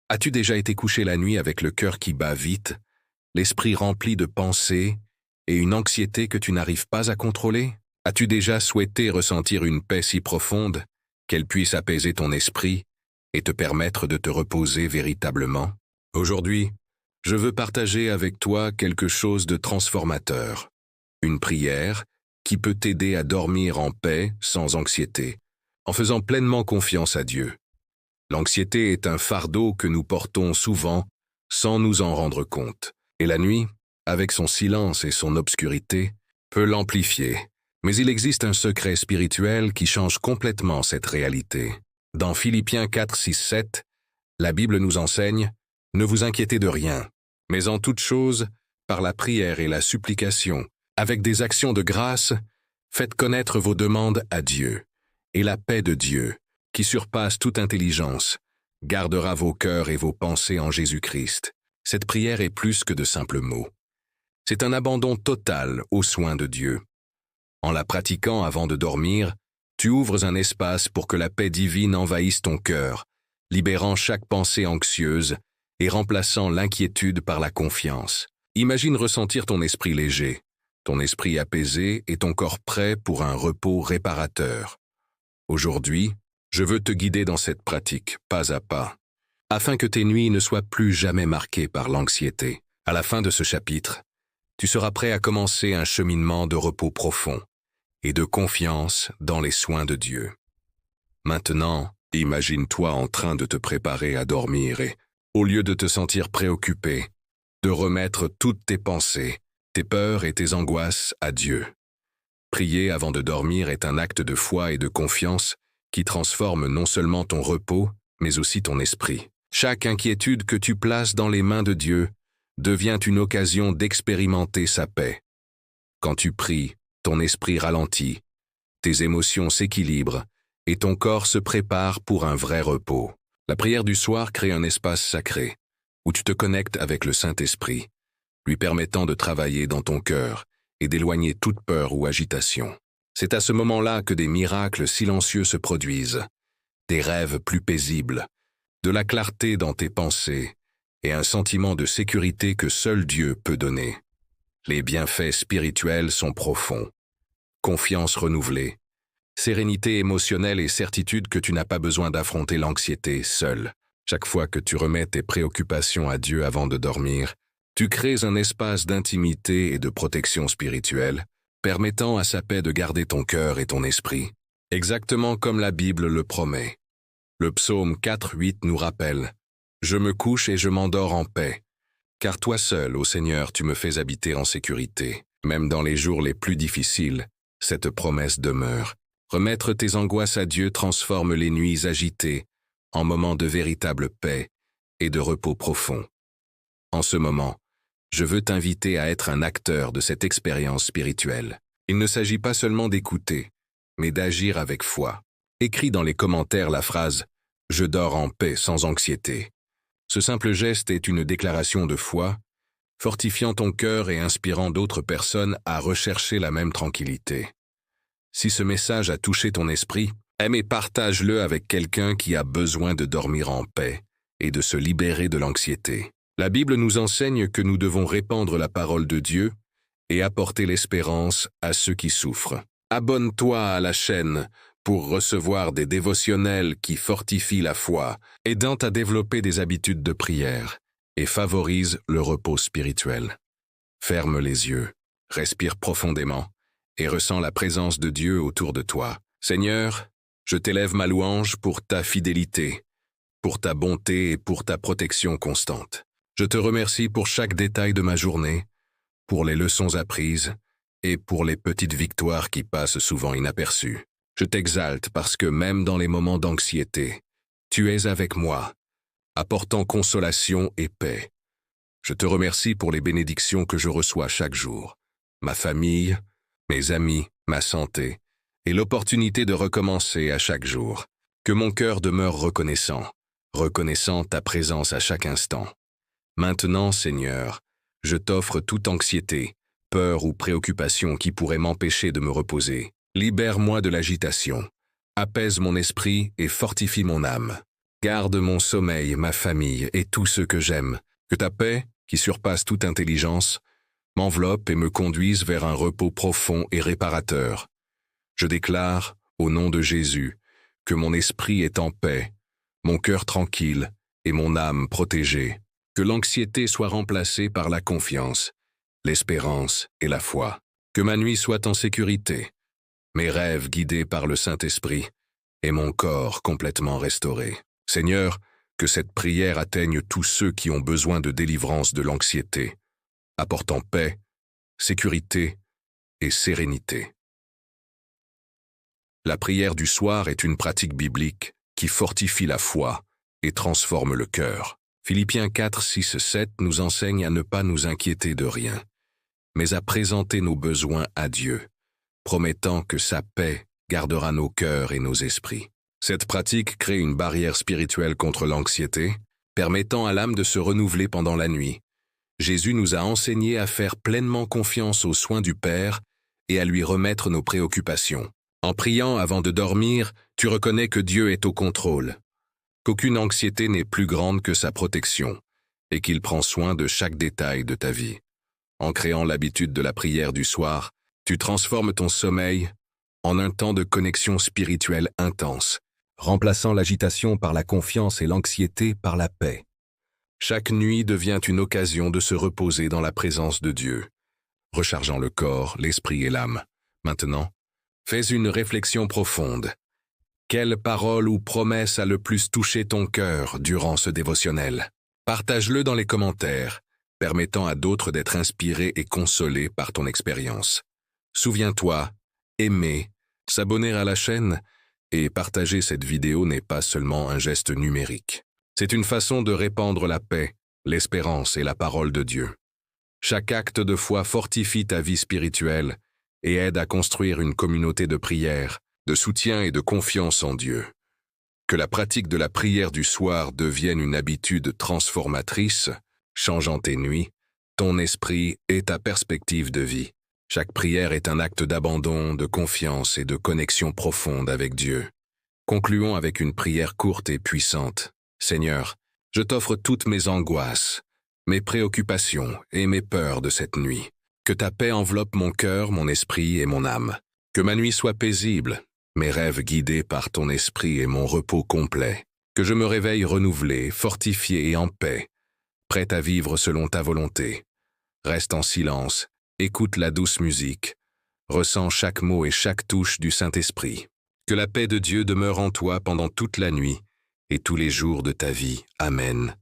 As-tu déjà été couché la nuit avec le cœur qui bat vite, l'esprit rempli de pensées et une anxiété que tu n'arrives pas à contrôler? As-tu déjà souhaité ressentir une paix si profonde qu'elle puisse apaiser ton esprit et te permettre de te reposer véritablement? Aujourd'hui, je veux partager avec toi quelque chose de transformateur. Une prière qui peut t'aider à dormir en paix sans anxiété, en faisant pleinement confiance à Dieu. L'anxiété est un fardeau que nous portons souvent sans nous en rendre compte. Et la nuit, avec son silence et son obscurité, peut l'amplifier. Mais il existe un secret spirituel qui change complètement cette réalité. Dans Philippiens 4, 6, 7, la Bible nous enseigne « Ne vous inquiétez de rien, mais en toute chose, par la prière et la supplication, avec des actions de grâce, faites connaître vos demandes à Dieu, et la paix de Dieu, qui surpasse toute intelligence, gardera vos cœurs et vos pensées en Jésus-Christ. » Cette prière est plus que de simples mots. C'est un abandon total aux soins de Dieu. En la pratiquant avant de dormir, tu ouvres un espace pour que la paix divine envahisse ton cœur, libérant chaque pensée anxieuse et remplaçant l'inquiétude par la confiance. Imagine ressentir ton esprit léger, ton esprit apaisé et ton corps prêt pour un repos réparateur. Aujourd'hui, je veux te guider dans cette pratique, pas à pas, afin que tes nuits ne soient plus jamais marquées par l'anxiété. À la fin de ce chapitre, tu seras prêt à commencer un cheminement de repos profond et de confiance dans les soins de Dieu. Maintenant, imagine-toi en train de te préparer à dormir et, au lieu de te sentir préoccupé, de remettre toutes tes pensées, tes peurs et tes angoisses à Dieu. Prier avant de dormir est un acte de foi et de confiance qui transforme non seulement ton repos, mais aussi ton esprit. Chaque inquiétude que tu places dans les mains de Dieu devient une occasion d'expérimenter sa paix. Quand tu pries, ton esprit ralentit, tes émotions s'équilibrent et ton corps se prépare pour un vrai repos. La prière du soir crée un espace sacré où tu te connectes avec le Saint-Esprit, lui permettant de travailler dans ton cœur et d'éloigner toute peur ou agitation. C'est à ce moment-là que des miracles silencieux se produisent, des rêves plus paisibles, de la clarté dans tes pensées et un sentiment de sécurité que seul Dieu peut donner. Les bienfaits spirituels sont profonds. Confiance renouvelée, sérénité émotionnelle et certitude que tu n'as pas besoin d'affronter l'anxiété seul. Chaque fois que tu remets tes préoccupations à Dieu avant de dormir, tu crées un espace d'intimité et de protection spirituelle, permettant à sa paix de garder ton cœur et ton esprit, exactement comme la Bible le promet. Le psaume 4, 8 nous rappelle « Je me couche et je m'endors en paix, car toi seul, ô Seigneur, tu me fais habiter en sécurité. » Même dans les jours les plus difficiles, cette promesse demeure. Remettre tes angoisses à Dieu transforme les nuits agitées en moments de véritable paix et de repos profond. En ce moment, je veux t'inviter à être un acteur de cette expérience spirituelle. Il ne s'agit pas seulement d'écouter, mais d'agir avec foi. Écris dans les commentaires la phrase « Je dors en paix sans anxiété ». Ce simple geste est une déclaration de foi, fortifiant ton cœur et inspirant d'autres personnes à rechercher la même tranquillité. Si ce message a touché ton esprit, aime et partage-le avec quelqu'un qui a besoin de dormir en paix et de se libérer de l'anxiété. La Bible nous enseigne que nous devons répandre la parole de Dieu et apporter l'espérance à ceux qui souffrent. Abonne-toi à la chaîne pour recevoir des dévotionnels qui fortifient la foi, aidant à développer des habitudes de prière et favorisent le repos spirituel. Ferme les yeux, respire profondément et ressens la présence de Dieu autour de toi. Seigneur, je t'élève ma louange pour ta fidélité, pour ta bonté et pour ta protection constante. Je te remercie pour chaque détail de ma journée, pour les leçons apprises et pour les petites victoires qui passent souvent inaperçues. Je t'exalte parce que même dans les moments d'anxiété, tu es avec moi, apportant consolation et paix. Je te remercie pour les bénédictions que je reçois chaque jour, ma famille, mes amis, ma santé, et l'opportunité de recommencer à chaque jour. Que mon cœur demeure reconnaissant ta présence à chaque instant. Maintenant, Seigneur, je t'offre toute anxiété, peur ou préoccupation qui pourrait m'empêcher de me reposer. Libère-moi de l'agitation, apaise mon esprit et fortifie mon âme. Garde mon sommeil, ma famille et tous ceux que j'aime. Que ta paix, qui surpasse toute intelligence, m'enveloppe et me conduise vers un repos profond et réparateur. Je déclare, au nom de Jésus, que mon esprit est en paix, mon cœur tranquille et mon âme protégée. Que l'anxiété soit remplacée par la confiance, l'espérance et la foi. Que ma nuit soit en sécurité, mes rêves guidés par le Saint-Esprit et mon corps complètement restauré. Seigneur, que cette prière atteigne tous ceux qui ont besoin de délivrance de l'anxiété, apportant paix, sécurité et sérénité. La prière du soir est une pratique biblique qui fortifie la foi et transforme le cœur. Philippiens 4, 6, 7 nous enseigne à ne pas nous inquiéter de rien, mais à présenter nos besoins à Dieu, promettant que sa paix gardera nos cœurs et nos esprits. Cette pratique crée une barrière spirituelle contre l'anxiété, permettant à l'âme de se renouveler pendant la nuit. Jésus nous a enseigné à faire pleinement confiance aux soins du Père et à lui remettre nos préoccupations. En priant avant de dormir, tu reconnais que Dieu est au contrôle, qu'aucune anxiété n'est plus grande que sa protection, et qu'il prend soin de chaque détail de ta vie. En créant l'habitude de la prière du soir, tu transformes ton sommeil en un temps de connexion spirituelle intense, remplaçant l'agitation par la confiance et l'anxiété par la paix. Chaque nuit devient une occasion de se reposer dans la présence de Dieu, rechargeant le corps, l'esprit et l'âme. Maintenant, fais une réflexion profonde. Quelle parole ou promesse a le plus touché ton cœur durant ce dévotionnel? Partage-le dans les commentaires, permettant à d'autres d'être inspirés et consolés par ton expérience. Souviens-toi, aimer, s'abonner à la chaîne et partager cette vidéo n'est pas seulement un geste numérique. C'est une façon de répandre la paix, l'espérance et la parole de Dieu. Chaque acte de foi fortifie ta vie spirituelle et aide à construire une communauté de prière, de soutien et de confiance en Dieu. Que la pratique de la prière du soir devienne une habitude transformatrice, changeant tes nuits, ton esprit et ta perspective de vie. Chaque prière est un acte d'abandon, de confiance et de connexion profonde avec Dieu. Concluons avec une prière courte et puissante. Seigneur, je t'offre toutes mes angoisses, mes préoccupations et mes peurs de cette nuit. Que ta paix enveloppe mon cœur, mon esprit et mon âme. Que ma nuit soit paisible, mes rêves guidés par ton esprit et mon repos complet. Que je me réveille renouvelé, fortifié et en paix, prêt à vivre selon ta volonté. Reste en silence, écoute la douce musique, ressens chaque mot et chaque touche du Saint-Esprit. Que la paix de Dieu demeure en toi pendant toute la nuit et tous les jours de ta vie. Amen.